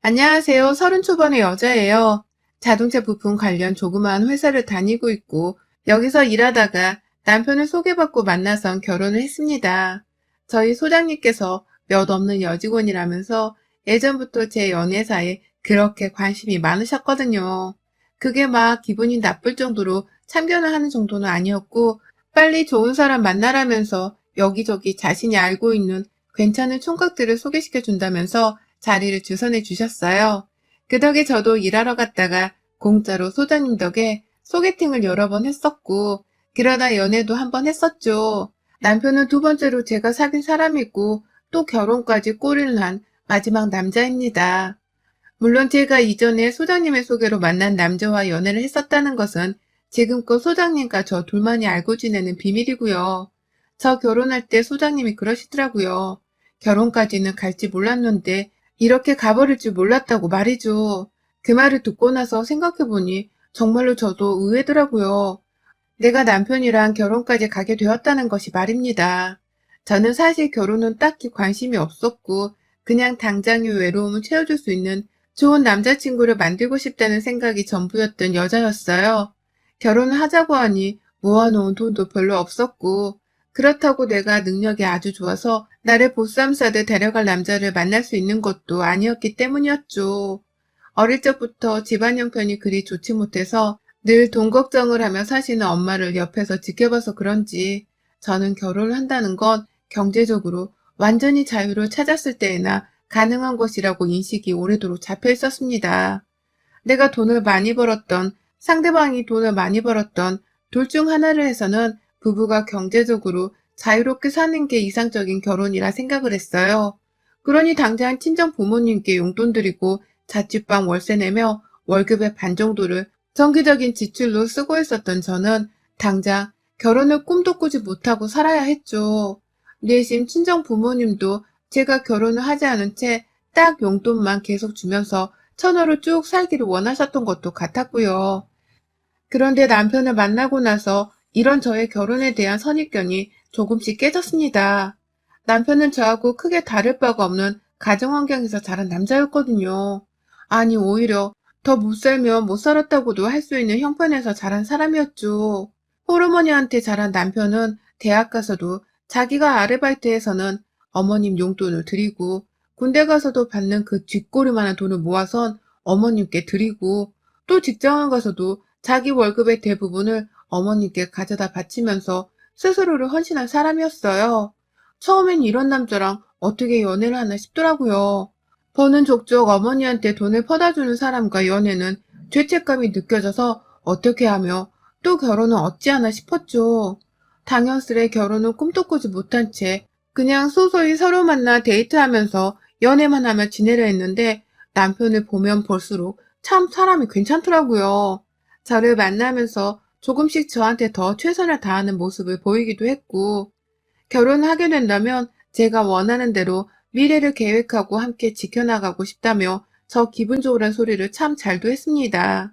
안녕하세요. 30 초반의 여자예요. 자동차 부품 관련 조그마한 회사를 다니고 있고 여기서 일하다가 남편을 소개받고 만나선 결혼을 했습니다. 저희 소장님께서 몇 없는 여직원이라면서 예전부터 제 연애사에 그렇게 관심이 많으셨거든요. 그게 막 기분이 나쁠 정도로 참견을 하는 정도는 아니었고 빨리 좋은 사람 만나라면서 여기저기 자신이 알고 있는 괜찮은 총각들을 소개시켜 준다면서 자리를 주선해 주셨어요. 그 덕에 저도 일하러 갔다가 공짜로 소장님 덕에 소개팅을 여러 번 했었고, 그러다 연애도 한 번 했었죠. 남편은 두 번째로 제가 사귄 사람이고, 또 결혼까지 꼬리를 난 마지막 남자입니다. 물론 제가 이전에 소장님의 소개로 만난 남자와 연애를 했었다는 것은 지금껏 소장님과 저 둘만이 알고 지내는 비밀이고요. 저 결혼할 때 소장님이 그러시더라고요. 결혼까지는 갈지 몰랐는데 이렇게 가버릴 줄 몰랐다고 말이죠. 그 말을 듣고 나서 생각해보니 정말로 저도 의외더라고요. 내가 남편이랑 결혼까지 가게 되었다는 것이 말입니다. 저는 사실 결혼은 딱히 관심이 없었고 그냥 당장의 외로움을 채워줄 수 있는 좋은 남자친구를 만들고 싶다는 생각이 전부였던 여자였어요. 결혼을 하자고 하니 모아놓은 돈도 별로 없었고 그렇다고 내가 능력이 아주 좋아서 나를 보쌈싸듯 데려갈 남자를 만날 수 있는 것도 아니었기 때문이었죠. 어릴 적부터 집안 형편이 그리 좋지 못해서 늘 돈 걱정을 하며 사시는 엄마를 옆에서 지켜봐서 그런지 저는 결혼을 한다는 건 경제적으로 완전히 자유를 찾았을 때에나 가능한 것이라고 인식이 오래도록 잡혀 있었습니다. 내가 돈을 많이 벌었던, 상대방이 돈을 많이 벌었던 둘 중 하나를 해서는 부부가 경제적으로 자유롭게 사는 게 이상적인 결혼이라 생각을 했어요. 그러니 당장 친정 부모님께 용돈 드리고 자취방 월세 내며 월급의 반 정도를 정기적인 지출로 쓰고 있었던 저는 당장 결혼을 꿈도 꾸지 못하고 살아야 했죠. 내심 친정 부모님도 제가 결혼을 하지 않은 채 딱 용돈만 계속 주면서 처녀로 쭉 살기를 원하셨던 것도 같았고요. 그런데 남편을 만나고 나서 이런 저의 결혼에 대한 선입견이 조금씩 깨졌습니다. 남편은 저하고 크게 다를 바가 없는 가정 환경에서 자란 남자였거든요. 아니, 오히려 더 못 살면 못 살았다고도 할 수 있는 형편에서 자란 사람이었죠. 호르머니한테 자란 남편은 대학 가서도 자기가 아르바이트해서는 어머님 용돈을 드리고 군대 가서도 받는 그 쥐꼬리만한 돈을 모아선 어머님께 드리고 또 직장을 가서도 자기 월급의 대부분을 어머님께 가져다 바치면서 스스로를 헌신한 사람이었어요. 처음엔 이런 남자랑 어떻게 연애를 하나 싶더라고요. 버는 족족 어머니한테 돈을 퍼다주는 사람과 연애는 죄책감이 느껴져서 어떻게 하며 또 결혼은 어찌하나 싶었죠. 당연스레 결혼은 꿈도 꾸지 못한 채 그냥 소소히 서로 만나 데이트하면서 연애만 하며 지내려 했는데 남편을 보면 볼수록 참 사람이 괜찮더라고요. 저를 만나면서 조금씩 저한테 더 최선을 다하는 모습을 보이기도 했고, 결혼을 하게 된다면 제가 원하는 대로 미래를 계획하고 함께 지켜나가고 싶다며 저 기분 좋으란 소리를 참 잘도 했습니다.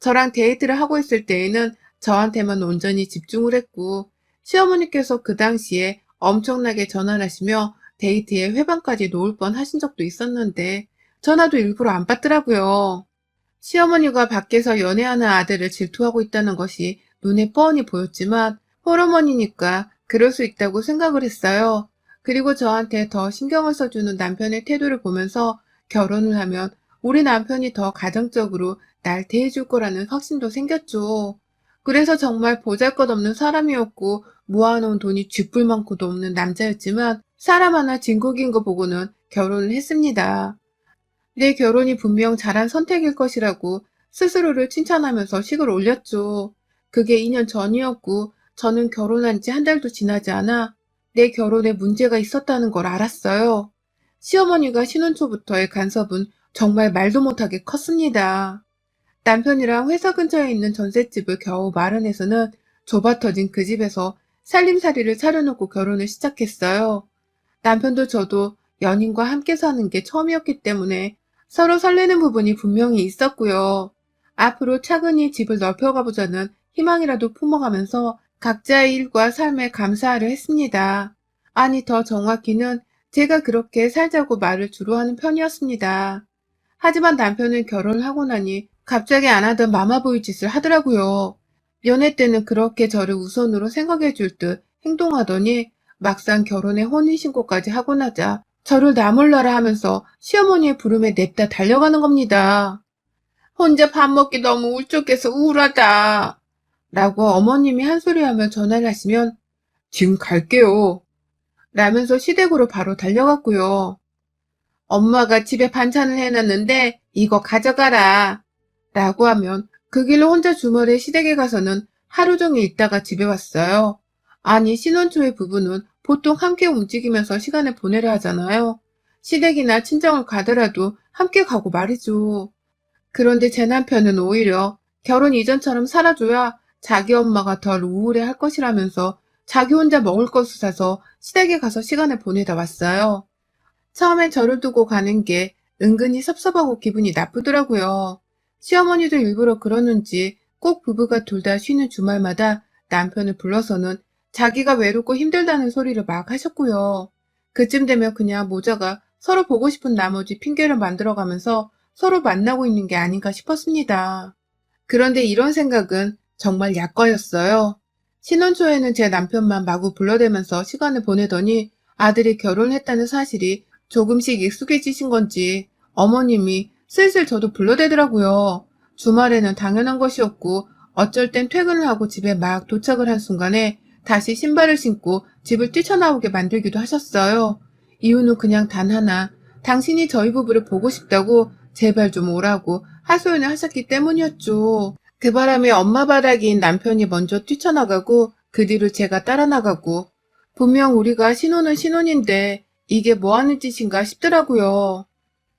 저랑 데이트를 하고 있을 때에는 저한테만 온전히 집중을 했고, 시어머니께서 그 당시에 엄청나게 전화를 하시며 데이트에 회방까지 놓을 뻔 하신 적도 있었는데, 전화도 일부러 안 받더라고요. 시어머니가 밖에서 연애하는 아들을 질투하고 있다는 것이 눈에 뻔히 보였지만 홀어머니니까 그럴 수 있다고 생각을 했어요. 그리고 저한테 더 신경을 써주는 남편의 태도를 보면서 결혼을 하면 우리 남편이 더 가정적으로 날 대해줄 거라는 확신도 생겼죠. 그래서 정말 보잘것없는 사람이었고 모아놓은 돈이 쥐뿔만큼도 없는 남자였지만 사람 하나 진국인 거 보고는 결혼을 했습니다. 내 결혼이 분명 잘한 선택일 것이라고 스스로를 칭찬하면서 식을 올렸죠. 그게 2년 전이었고 저는 결혼한 지 한 달도 지나지 않아 내 결혼에 문제가 있었다는 걸 알았어요. 시어머니가 신혼 초부터의 간섭은 정말 말도 못하게 컸습니다. 남편이랑 회사 근처에 있는 전셋집을 겨우 마련해서는 좁아터진 그 집에서 살림살이를 차려놓고 결혼을 시작했어요. 남편도 저도 연인과 함께 사는 게 처음이었기 때문에 서로 설레는 부분이 분명히 있었고요. 앞으로 차근히 집을 넓혀가보자는 희망이라도 품어가면서 각자의 일과 삶에 감사하려 했습니다. 아니, 더 정확히는 제가 그렇게 살자고 말을 주로 하는 편이었습니다. 하지만 남편은 결혼을 하고 나니 갑자기 안 하던 마마보이 짓을 하더라고요. 연애 때는 그렇게 저를 우선으로 생각해 줄 듯 행동하더니 막상 결혼에 혼인신고까지 하고 나자 저를 나몰라라 하면서 시어머니의 부름에 냅다 달려가는 겁니다. 혼자 밥 먹기 너무 울적해서 우울하다. 라고 어머님이 한 소리 하며 전화를 하시면 지금 갈게요. 라면서 시댁으로 바로 달려갔고요. 엄마가 집에 반찬을 해놨는데 이거 가져가라. 라고 하면 그 길로 혼자 주말에 시댁에 가서는 하루 종일 있다가 집에 왔어요. 아니, 신혼 초의 부부는 보통 함께 움직이면서 시간을 보내려 하잖아요. 시댁이나 친정을 가더라도 함께 가고 말이죠. 그런데 제 남편은 오히려 결혼 이전처럼 살아줘야 자기 엄마가 덜 우울해 할 것이라면서 자기 혼자 먹을 것을 사서 시댁에 가서 시간을 보내다 왔어요. 처음엔 저를 두고 가는 게 은근히 섭섭하고 기분이 나쁘더라고요. 시어머니도 일부러 그러는지 꼭 부부가 둘 다 쉬는 주말마다 남편을 불러서는 자기가 외롭고 힘들다는 소리를 막 하셨고요. 그쯤 되면 그냥 모자가 서로 보고 싶은 나머지 핑계를 만들어가면서 서로 만나고 있는 게 아닌가 싶었습니다. 그런데 이런 생각은 정말 약과였어요. 신혼 초에는 제 남편만 마구 불러대면서 시간을 보내더니 아들이 결혼했다는 사실이 조금씩 익숙해지신 건지 어머님이 슬슬 저도 불러대더라고요. 주말에는 당연한 것이었고 어쩔 땐 퇴근을 하고 집에 막 도착을 한 순간에 다시 신발을 신고 집을 뛰쳐나오게 만들기도 하셨어요. 이유는 그냥 단 하나, 당신이 저희 부부를 보고 싶다고 제발 좀 오라고 하소연을 하셨기 때문이었죠. 그 바람에 엄마 바라기인 남편이 먼저 뛰쳐나가고 그 뒤를 제가 따라 나가고 분명 우리가 신혼은 신혼인데 이게 뭐 하는 짓인가 싶더라고요.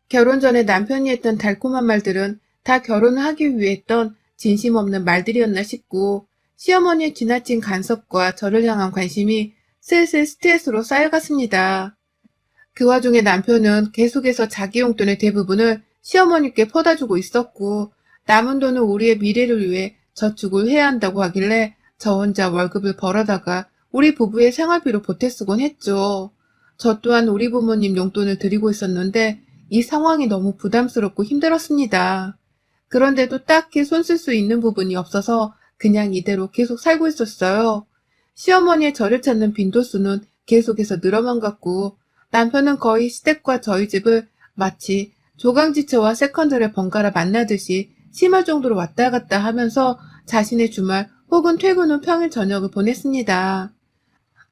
결혼 전에 남편이 했던 달콤한 말들은 다 결혼을 하기 위해 했던 진심 없는 말들이었나 싶고 시어머니의 지나친 간섭과 저를 향한 관심이 슬슬 스트레스로 쌓여갔습니다. 그 와중에 남편은 계속해서 자기 용돈의 대부분을 시어머니께 퍼다주고 있었고 남은 돈은 우리의 미래를 위해 저축을 해야 한다고 하길래 저 혼자 월급을 벌어다가 우리 부부의 생활비로 보태 쓰곤 했죠. 저 또한 우리 부모님 용돈을 드리고 있었는데 이 상황이 너무 부담스럽고 힘들었습니다. 그런데도 딱히 손 쓸 수 있는 부분이 없어서 그냥 이대로 계속 살고 있었어요. 시어머니의 저를 찾는 빈도수는 계속해서 늘어만 갔고 남편은 거의 시댁과 저희 집을 마치 조강지처와 세컨드를 번갈아 만나듯이 심할 정도로 왔다 갔다 하면서 자신의 주말 혹은 퇴근 후 평일 저녁을 보냈습니다.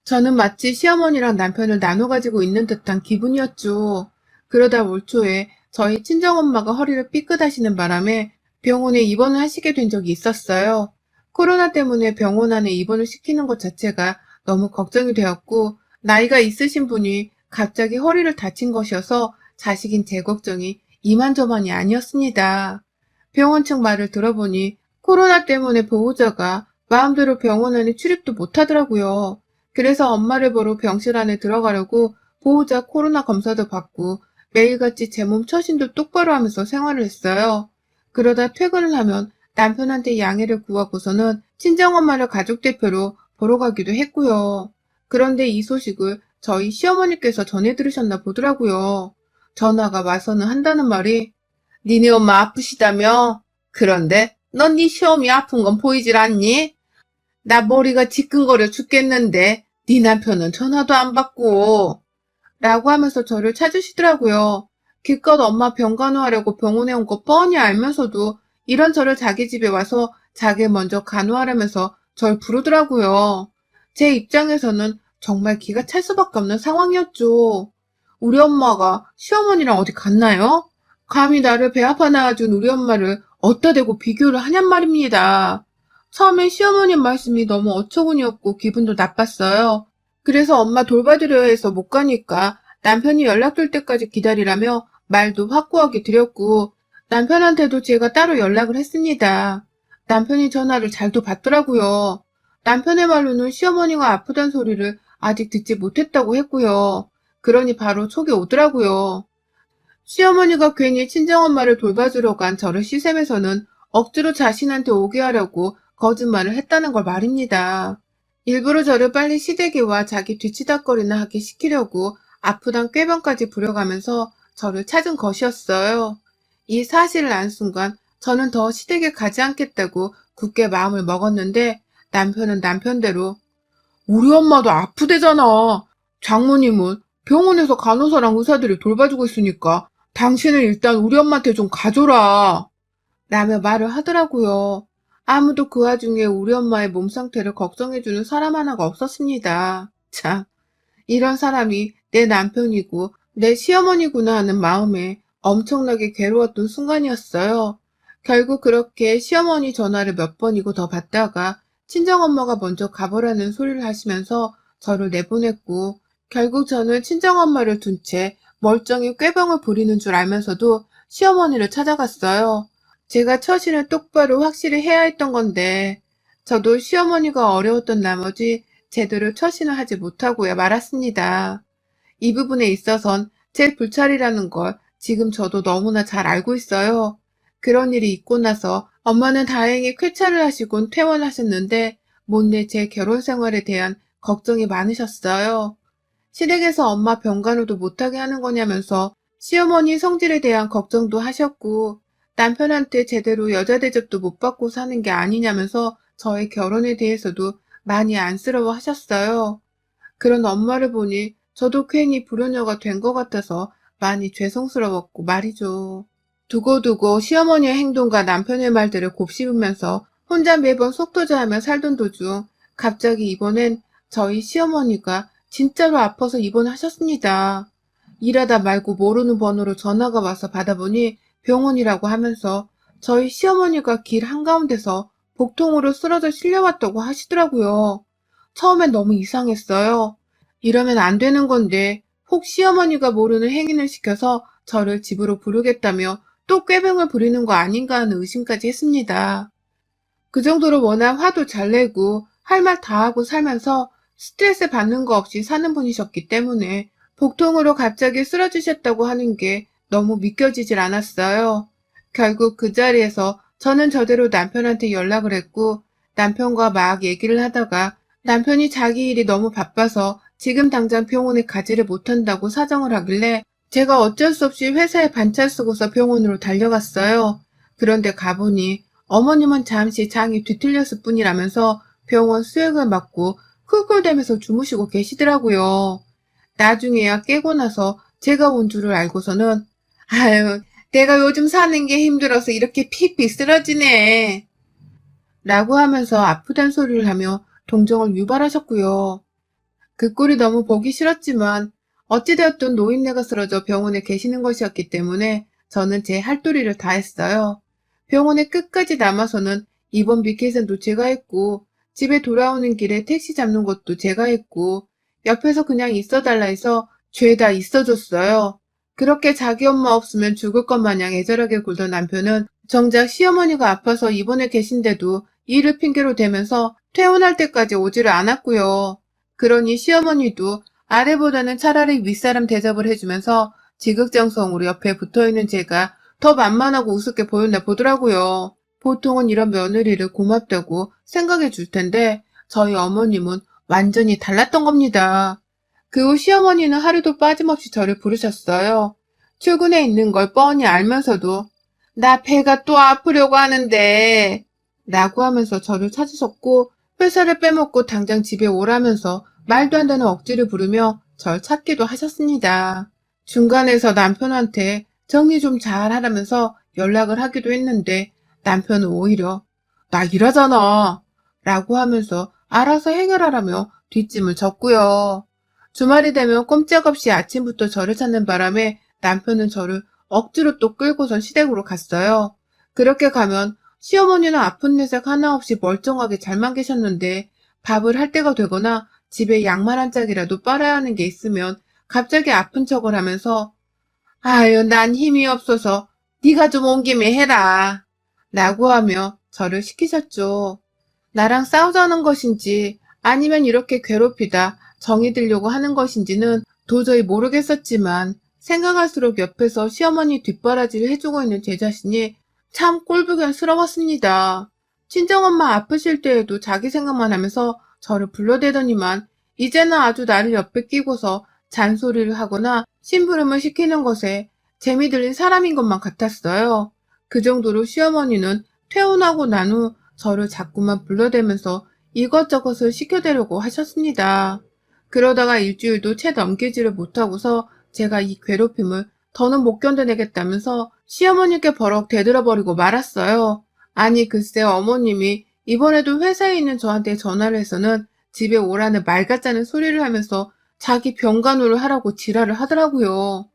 저는 마치 시어머니랑 남편을 나눠 가지고 있는 듯한 기분이었죠. 그러다 올 초에 저희 친정엄마가 허리를 삐끗하시는 바람에 병원에 입원을 하시게 된 적이 있었어요. 코로나 때문에 병원 안에 입원을 시키는 것 자체가 너무 걱정이 되었고 나이가 있으신 분이 갑자기 허리를 다친 것이어서 자식인 제 걱정이 이만저만이 아니었습니다. 병원 측 말을 들어보니 코로나 때문에 보호자가 마음대로 병원 안에 출입도 못하더라고요. 그래서 엄마를 보러 병실 안에 들어가려고 보호자 코로나 검사도 받고 매일같이 제 몸 처신도 똑바로 하면서 생활을 했어요. 그러다 퇴근을 하면 남편한테 양해를 구하고서는 친정엄마를 가족대표로 보러 가기도 했고요. 그런데 이 소식을 저희 시어머니께서 전해 들으셨나 보더라고요. 전화가 와서는 한다는 말이 니네 엄마 아프시다며? 그런데 넌 네 시어머니 아픈 건 보이질 않니? 나 머리가 지끈거려 죽겠는데 네 남편은 전화도 안 받고 라고 하면서 저를 찾으시더라고요. 기껏 엄마 병 간호하려고 병원에 온 거 뻔히 알면서도 이런 저를 자기 집에 와서 자기 먼저 간호하라면서 절 부르더라고요. 제 입장에서는 정말 기가 찰 수밖에 없는 상황이었죠. 우리 엄마가 시어머니랑 어디 갔나요? 감히 나를 배 아파 낳아준 우리 엄마를 어디다 대고 비교를 하냔 말입니다. 처음엔 시어머님 말씀이 너무 어처구니없고 기분도 나빴어요. 그래서 엄마 돌봐드려야 해서 못 가니까 남편이 연락될 때까지 기다리라며 말도 확고하게 드렸고 남편한테도 제가 따로 연락을 했습니다. 남편이 전화를 잘도 받더라고요. 남편의 말로는 시어머니가 아프단 소리를 아직 듣지 못했다고 했고요. 그러니 바로 촉이 오더라고요. 시어머니가 괜히 친정엄마를 돌봐주러 간 저를 시샘에서는 억지로 자신한테 오게 하려고 거짓말을 했다는 걸 말입니다. 일부러 저를 빨리 시댁에 와 자기 뒤치다거리나 하게 시키려고 아프단 꾀병까지 부려가면서 저를 찾은 것이었어요. 이 사실을 안 순간 저는 더 시댁에 가지 않겠다고 굳게 마음을 먹었는데 남편은 남편대로 우리 엄마도 아프대잖아. 장모님은 병원에서 간호사랑 의사들이 돌봐주고 있으니까 당신은 일단 우리 엄마한테 좀 가줘라. 라며 말을 하더라고요. 아무도 그 와중에 우리 엄마의 몸 상태를 걱정해주는 사람 하나가 없었습니다. 참, 이런 사람이 내 남편이고 내 시어머니구나 하는 마음에 엄청나게 괴로웠던 순간이었어요. 결국 그렇게 시어머니 전화를 몇 번이고 더 받다가 친정엄마가 먼저 가보라는 소리를 하시면서 저를 내보냈고 결국 저는 친정엄마를 둔 채 멀쩡히 꾀병을 부리는 줄 알면서도 시어머니를 찾아갔어요. 제가 처신을 똑바로 확실히 해야 했던 건데 저도 시어머니가 어려웠던 나머지 제대로 처신을 하지 못하고야 말았습니다. 이 부분에 있어선 제 불찰이라는 걸 지금 저도 너무나 잘 알고 있어요. 그런 일이 있고 나서 엄마는 다행히 쾌차를 하시곤 퇴원하셨는데 못내 제 결혼 생활에 대한 걱정이 많으셨어요. 시댁에서 엄마 병간호도 못하게 하는 거냐면서 시어머니 성질에 대한 걱정도 하셨고 남편한테 제대로 여자 대접도 못 받고 사는 게 아니냐면서 저의 결혼에 대해서도 많이 안쓰러워 하셨어요. 그런 엄마를 보니 저도 괜히 불효녀가 된 것 같아서 많이 죄송스러웠고 말이죠. 두고두고 시어머니의 행동과 남편의 말들을 곱씹으면서 혼자 매번 속도자하며 살던 도중 갑자기 이번엔 저희 시어머니가 진짜로 아파서 입원하셨습니다. 일하다 말고 모르는 번호로 전화가 와서 받아보니 병원이라고 하면서 저희 시어머니가 길 한가운데서 복통으로 쓰러져 실려왔다고 하시더라고요. 처음엔 너무 이상했어요. 이러면 안 되는 건데 혹 시어머니가 모르는 행인을 시켜서 저를 집으로 부르겠다며 또 꾀병을 부리는 거 아닌가 하는 의심까지 했습니다. 그 정도로 워낙 화도 잘 내고 할 말 다 하고 살면서 스트레스 받는 거 없이 사는 분이셨기 때문에 복통으로 갑자기 쓰러지셨다고 하는 게 너무 믿겨지질 않았어요. 결국 그 자리에서 저는 저대로 남편한테 연락을 했고 남편과 막 얘기를 하다가 남편이 자기 일이 너무 바빠서 지금 당장 병원에 가지를 못한다고 사정을 하길래 제가 어쩔 수 없이 회사에 반차 쓰고서 병원으로 달려갔어요. 그런데 가보니 어머님은 잠시 장이 뒤틀렸을 뿐이라면서 병원 수액을 맞고 쿨쿨대면서 주무시고 계시더라고요. 나중에야 깨고 나서 제가 온 줄을 알고서는 아유, 내가 요즘 사는 게 힘들어서 이렇게 피피 쓰러지네. 라고 하면서 아프단 소리를 하며 동정을 유발하셨고요. 그 꼴이 너무 보기 싫었지만 어찌되었든 노인네가 쓰러져 병원에 계시는 것이었기 때문에 저는 제 할도리를 다 했어요. 병원에 끝까지 남아서는 입원비 계산도 제가 했고 집에 돌아오는 길에 택시 잡는 것도 제가 했고 옆에서 그냥 있어달라 해서 죄다 있어줬어요. 그렇게 자기 엄마 없으면 죽을 것 마냥 애절하게 굴던 남편은 정작 시어머니가 아파서 입원해 계신데도 일을 핑계로 대면서 퇴원할 때까지 오지를 않았고요. 그러니 시어머니도 아내보다는 차라리 윗사람 대접을 해주면서 지극정성으로 옆에 붙어있는 제가 더 만만하고 우습게 보였나 보더라고요. 보통은 이런 며느리를 고맙다고 생각해 줄 텐데 저희 어머님은 완전히 달랐던 겁니다. 그 후 시어머니는 하루도 빠짐없이 저를 부르셨어요. 출근해 있는 걸 뻔히 알면서도 나 배가 또 아프려고 하는데 라고 하면서 저를 찾으셨고 회사를 빼먹고 당장 집에 오라면서 말도 안 되는 억지를 부르며 절 찾기도 하셨습니다. 중간에서 남편한테 정리 좀 잘 하라면서 연락을 하기도 했는데 남편은 오히려 나 일하잖아 라고 하면서 알아서 해결하라며 뒷짐을 졌고요. 주말이 되면 꼼짝없이 아침부터 저를 찾는 바람에 남편은 저를 억지로 또 끌고선 시댁으로 갔어요. 그렇게 가면 시어머니는 아픈 내색 하나 없이 멀쩡하게 잘만 계셨는데 밥을 할 때가 되거나 집에 양말 한 짝이라도 빨아야 하는 게 있으면 갑자기 아픈 척을 하면서 아유 난 힘이 없어서 네가 좀 온 김에 해라 라고 하며 저를 시키셨죠. 나랑 싸우자는 것인지 아니면 이렇게 괴롭히다 정이 들려고 하는 것인지는 도저히 모르겠었지만 생각할수록 옆에서 시어머니 뒷바라지를 해주고 있는 제 자신이 참 꼴보기스러웠습니다. 친정엄마 아프실 때에도 자기 생각만 하면서 저를 불러대더니만 이제는 아주 나를 옆에 끼고서 잔소리를 하거나 심부름을 시키는 것에 재미 들린 사람인 것만 같았어요. 그 정도로 시어머니는 퇴원하고 난 후 저를 자꾸만 불러대면서 이것저것을 시켜대려고 하셨습니다. 그러다가 일주일도 채 넘기지를 못하고서 제가 이 괴롭힘을 더는 못 견뎌내겠다면서 시어머니께 버럭 대들어버리고 말았어요. 아니 글쎄 어머님이 이번에도 회사에 있는 저한테 전화를 해서는 집에 오라는 말 같자는 소리를 하면서 자기 병간호를 하라고 지랄을 하더라고요.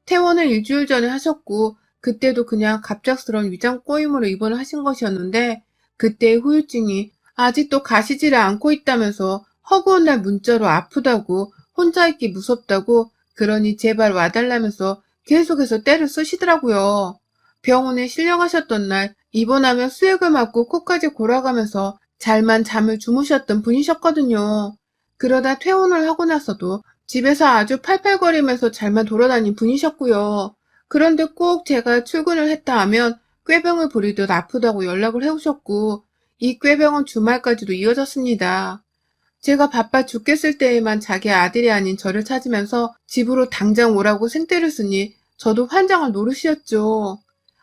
퇴원을 일주일 전에 하셨고 그때도 그냥 갑작스러운 위장 꼬임으로 입원을 하신 것이었는데 그때의 후유증이 아직도 가시지를 않고 있다면서 허구한 날 문자로 아프다고 혼자 있기 무섭다고 그러니 제발 와달라면서 계속해서 때를 쓰시더라고요. 병원에 실려가셨던 날 입원하며 수액을 맞고 코까지 골아가면서 잘만 잠을 주무셨던 분이셨거든요. 그러다 퇴원을 하고 나서도 집에서 아주 팔팔거리면서 잘만 돌아다닌 분이셨고요. 그런데 꼭 제가 출근을 했다 하면 꾀병을 부리듯 아프다고 연락을 해오셨고 이 꾀병은 주말까지도 이어졌습니다. 제가 바빠 죽겠을 때에만 자기 아들이 아닌 저를 찾으면서 집으로 당장 오라고 생떼를 쓰니 저도 환장을 노릇이었죠.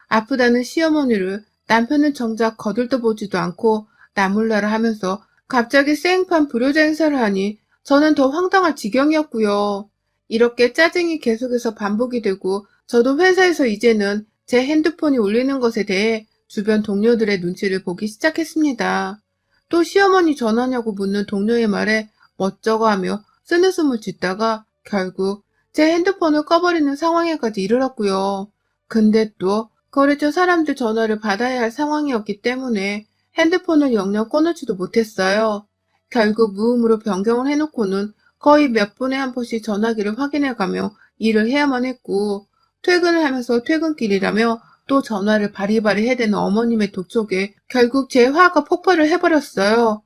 아프다는 시어머니를 남편은 정작 거들떠보지도 않고 나몰라라 하면서 갑자기 생판 불효자 행사를 하니 저는 더 황당할 지경이었고요. 이렇게 짜증이 계속해서 반복이 되고 저도 회사에서 이제는 제 핸드폰이 울리는 것에 대해 주변 동료들의 눈치를 보기 시작했습니다. 또 시어머니 전화냐고 묻는 동료의 말에 멋쩍어 하며 쓰는 숨을 짓다가 결국 제 핸드폰을 꺼버리는 상황에까지 이르렀고요. 근데 또 거래처 사람들 전화를 받아야 할 상황이었기 때문에 핸드폰을 영영 꺼놓지도 못했어요. 결국 무음으로 변경을 해놓고는 거의 몇 분에 한 번씩 전화기를 확인해가며 일을 해야만 했고 퇴근을 하면서 퇴근길이라며 또 전화를 바리바리 해대는 어머님의 독촉에 결국 제 화가 폭발을 해버렸어요.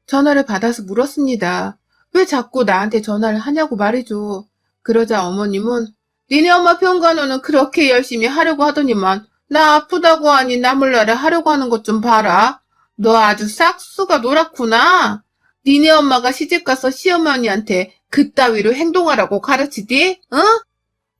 전화를 받아서 물었습니다. 왜 자꾸 나한테 전화를 하냐고 말이죠. 그러자 어머님은 니네 엄마 병간호는 그렇게 열심히 하려고 하더니만 나 아프다고 하니 나몰라라 하려고 하는 것 좀 봐라. 너 아주 싹수가 노랗구나. 니네 엄마가 시집가서 시어머니한테 그따위로 행동하라고 가르치디? 응?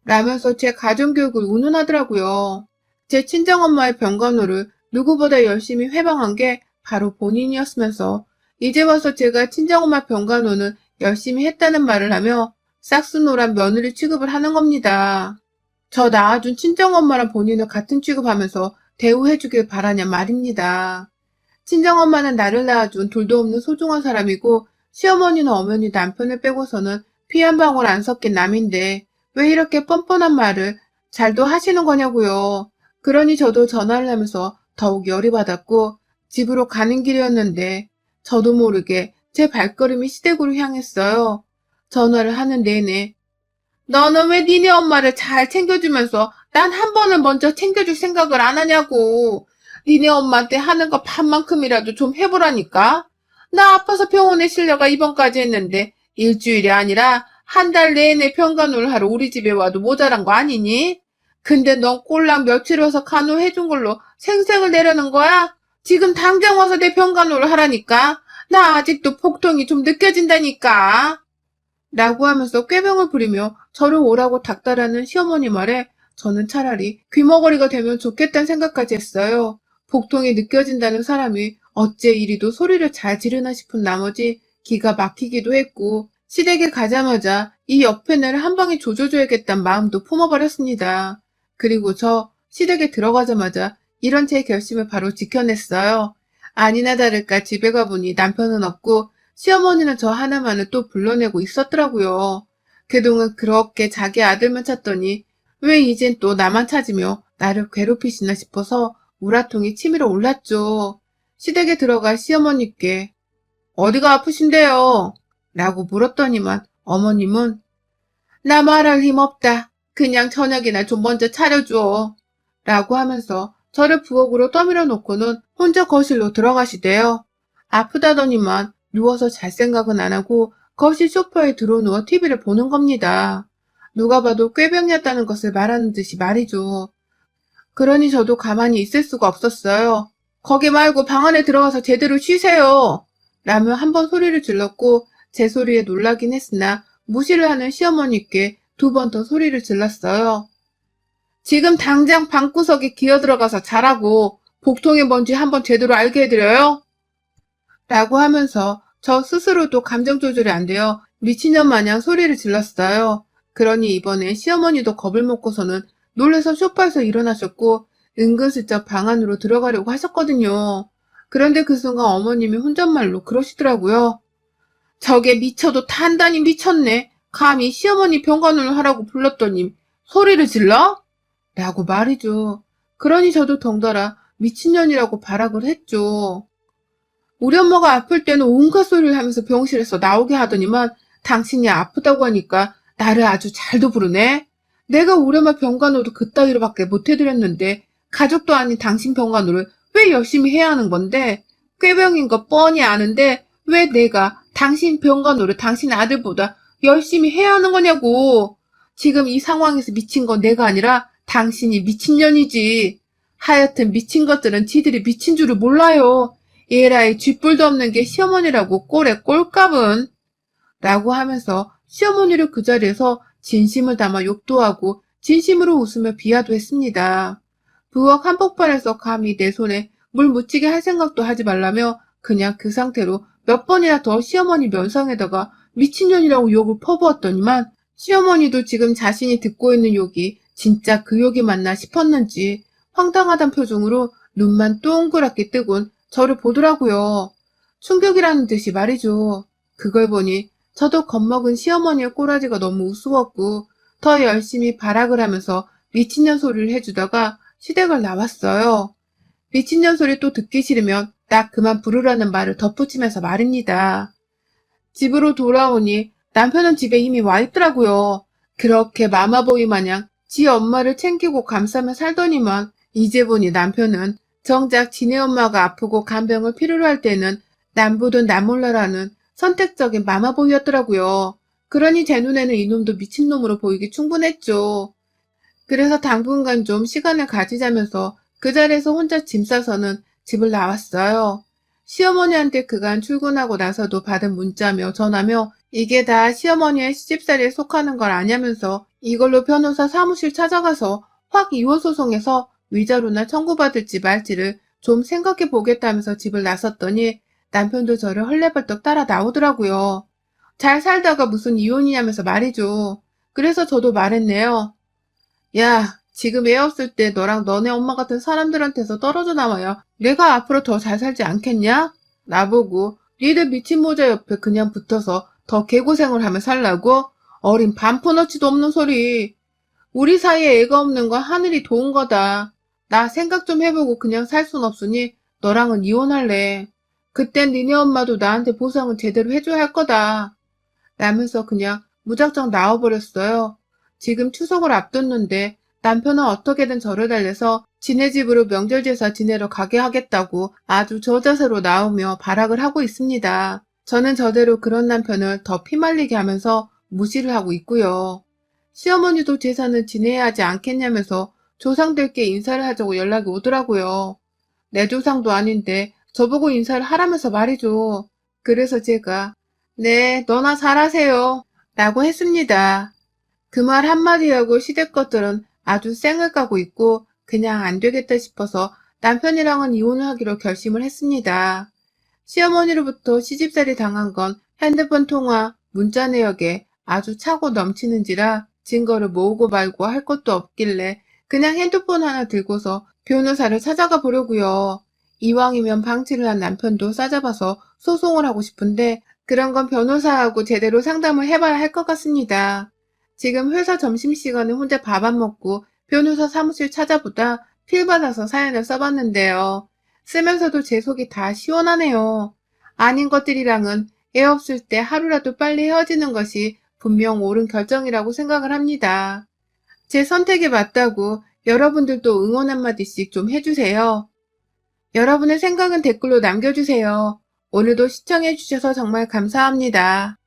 라면서 제 가정교육을 운운하더라고요. 제 친정엄마의 병간호를 누구보다 열심히 회방한 게 바로 본인이었으면서 이제 와서 제가 친정엄마 병간호는 열심히 했다는 말을 하며 싹수노란 며느리 취급을 하는 겁니다. 저 낳아준 친정엄마랑 본인을 같은 취급하면서 대우해주길 바라냐 말입니다. 친정엄마는 나를 낳아준 둘도 없는 소중한 사람이고 시어머니는 엄연히 남편을 빼고서는 피 한 방울 안 섞인 남인데 왜 이렇게 뻔뻔한 말을 잘도 하시는 거냐고요. 그러니 저도 전화를 하면서 더욱 열이 받았고 집으로 가는 길이었는데 저도 모르게 제 발걸음이 시댁으로 향했어요. 전화를 하는 내내 너는 왜 니네 엄마를 잘 챙겨주면서 난 한 번은 먼저 챙겨줄 생각을 안 하냐고. 니네 엄마한테 하는 거 반만큼이라도 좀 해보라니까. 나 아파서 병원에 실려가 입원까지 했는데 일주일이 아니라 한 달 내내 병간호를 하러 우리 집에 와도 모자란 거 아니니? 근데 넌 꼴랑 며칠 와서 간호해준 걸로 생색을 내려는 거야? 지금 당장 와서 내 병간호를 하라니까. 나 아직도 복통이 좀 느껴진다니까. 라고 하면서 꾀병을 부리며 저를 오라고 닥달하는 시어머니 말에 저는 차라리 귀머거리가 되면 좋겠다는 생각까지 했어요. 복통이 느껴진다는 사람이 어째 이리도 소리를 잘 지르나 싶은 나머지 기가 막히기도 했고 시댁에 가자마자 이 옆에를 한 방에 조져줘야겠다는 마음도 품어버렸습니다. 그리고 저 시댁에 들어가자마자 이런 제 결심을 바로 지켜냈어요. 아니나 다를까 집에 가보니 남편은 없고 시어머니는 저 하나만을 또 불러내고 있었더라고요. 그동안 그렇게 자기 아들만 찾더니 왜 이젠 또 나만 찾으며 나를 괴롭히시나 싶어서 우라통이 치밀어 올랐죠. 시댁에 들어가 시어머니께 어디가 아프신데요? 라고 물었더니만 어머님은 나 말할 힘 없다. 그냥 저녁이나 좀 먼저 차려줘. 라고 하면서 저를 부엌으로 떠밀어 놓고는 혼자 거실로 들어가시대요. 아프다더니만 누워서 잘 생각은 안 하고 거실 소파에 들어누워 TV를 보는 겁니다. 누가 봐도 꾀병이었다는 것을 말하는 듯이 말이죠. 그러니 저도 가만히 있을 수가 없었어요. 거기 말고 방 안에 들어가서 제대로 쉬세요. 라며 한 번 소리를 질렀고 제 소리에 놀라긴 했으나 무시를 하는 시어머니께 두 번 더 소리를 질렀어요. 지금 당장 방구석에 기어들어가서 자라고 복통의 뭔지 한번 제대로 알게 해드려요? 라고 하면서 저 스스로도 감정 조절이 안 돼요. 미친년 마냥 소리를 질렀어요. 그러니 이번에 시어머니도 겁을 먹고서는 놀라서 소파에서 일어나셨고 은근슬쩍 방 안으로 들어가려고 하셨거든요. 그런데 그 순간 어머님이 혼잣말로 그러시더라고요. 저게 미쳐도 단단히 미쳤네. 감히 시어머니 병간호를 하라고 불렀더니 소리를 질러? 라고 말이죠. 그러니 저도 덩달아 미친년이라고 발악을 했죠. 우리 엄마가 아플 때는 온갖 소리를 하면서 병실에서 나오게 하더니만 당신이 아프다고 하니까 나를 아주 잘도 부르네. 내가 우리 엄마 병간호도 그따위로밖에 못 해드렸는데 가족도 아닌 당신 병간호를 왜 열심히 해야 하는 건데? 꾀병인 거 뻔히 아는데 왜 내가 당신 병간호를 당신 아들보다 열심히 해야 하는 거냐고. 지금 이 상황에서 미친 건 내가 아니라 당신이 미친년이지. 하여튼 미친 것들은 지들이 미친 줄을 몰라요. 얘라이 쥐뿔도 없는 게 시어머니라고 꼴에 꼴값은. 라고 하면서 시어머니를 그 자리에서 진심을 담아 욕도 하고 진심으로 웃으며 비하도 했습니다. 부엌 한복판에서 감히 내 손에 물 묻히게 할 생각도 하지 말라며 그냥 그 상태로 몇 번이나 더 시어머니 면상에다가 미친년이라고 욕을 퍼부었더니만 시어머니도 지금 자신이 듣고 있는 욕이 진짜 그 욕이 맞나 싶었는지 황당하단 표정으로 눈만 동그랗게 뜨곤 저를 보더라고요. 충격이라는 듯이 말이죠. 그걸 보니 저도 겁먹은 시어머니의 꼬라지가 너무 우스웠고 더 열심히 발악을 하면서 미친년 소리를 해주다가 시댁을 나왔어요. 미친년 소리 또 듣기 싫으면 딱 그만 부르라는 말을 덧붙이면서 말입니다. 집으로 돌아오니 남편은 집에 이미 와 있더라고요. 그렇게 마마보이 마냥 지 엄마를 챙기고 감싸며 살더니만 이제 보니 남편은 정작 지네 엄마가 아프고 간병을 필요로 할 때는 남보든 남몰라라는 선택적인 마마보이였더라고요. 그러니 제 눈에는 이놈도 미친놈으로 보이기 충분했죠. 그래서 당분간 좀 시간을 가지자면서 그 자리에서 혼자 짐 싸서는 집을 나왔어요. 시어머니한테 그간 출근하고 나서도 받은 문자며 전화며 이게 다 시어머니의 시집살이에 속하는 걸 아냐면서 이걸로 변호사 사무실 찾아가서 확 이혼 소송해서 위자료나 청구받을지 말지를 좀 생각해 보겠다면서 집을 나섰더니 남편도 저를 헐레벌떡 따라 나오더라고요. 잘 살다가 무슨 이혼이냐면서 말이죠. 그래서 저도 말했네요. 야, 지금 애 없을 때 너랑 너네 엄마 같은 사람들한테서 떨어져 나와야 내가 앞으로 더 잘 살지 않겠냐? 나보고 니들 미친 모자 옆에 그냥 붙어서 더 개고생을 하며 살라고? 어린 반푼어치도 없는 소리. 우리 사이에 애가 없는 건 하늘이 도운 거다. 나 생각 좀 해보고 그냥 살 순 없으니 너랑은 이혼할래. 그땐 니네 엄마도 나한테 보상은 제대로 해줘야 할 거다. 라면서 그냥 무작정 나와버렸어요. 지금 추석을 앞뒀는데 남편은 어떻게든 저를 달래서 지네 집으로 명절 제사 지내러 가게 하겠다고 아주 저자세로 나오며 발악을 하고 있습니다. 저는 저대로 그런 남편을 더 피말리게 하면서 무시를 하고 있고요. 시어머니도 제사는 지내야 하지 않겠냐면서 조상들께 인사를 하자고 연락이 오더라고요. 내 조상도 아닌데 저보고 인사를 하라면서 말이죠. 그래서 제가 네, 너나 잘하세요 라고 했습니다. 그 말 한마디 하고 시댁 것들은 아주 쌩을 까고 있고 그냥 안 되겠다 싶어서 남편이랑은 이혼을 하기로 결심을 했습니다. 시어머니로부터 시집살이 당한 건 핸드폰 통화, 문자 내역에 아주 차고 넘치는지라 증거를 모으고 말고 할 것도 없길래 그냥 핸드폰 하나 들고서 변호사를 찾아가 보려고요. 이왕이면 방치를 한 남편도 싸잡아서 소송을 하고 싶은데 그런 건 변호사하고 제대로 상담을 해봐야 할 것 같습니다. 지금 회사 점심시간에 혼자 밥 안 먹고 변호사 사무실 찾아보다 필 받아서 사연을 써봤는데요. 쓰면서도 제 속이 다 시원하네요. 아닌 것들이랑은 애 없을 때 하루라도 빨리 헤어지는 것이 분명 옳은 결정이라고 생각을 합니다. 제 선택이 맞다고 여러분들도 응원 한마디씩 좀 해주세요. 여러분의 생각은 댓글로 남겨주세요. 오늘도 시청해주셔서 정말 감사합니다.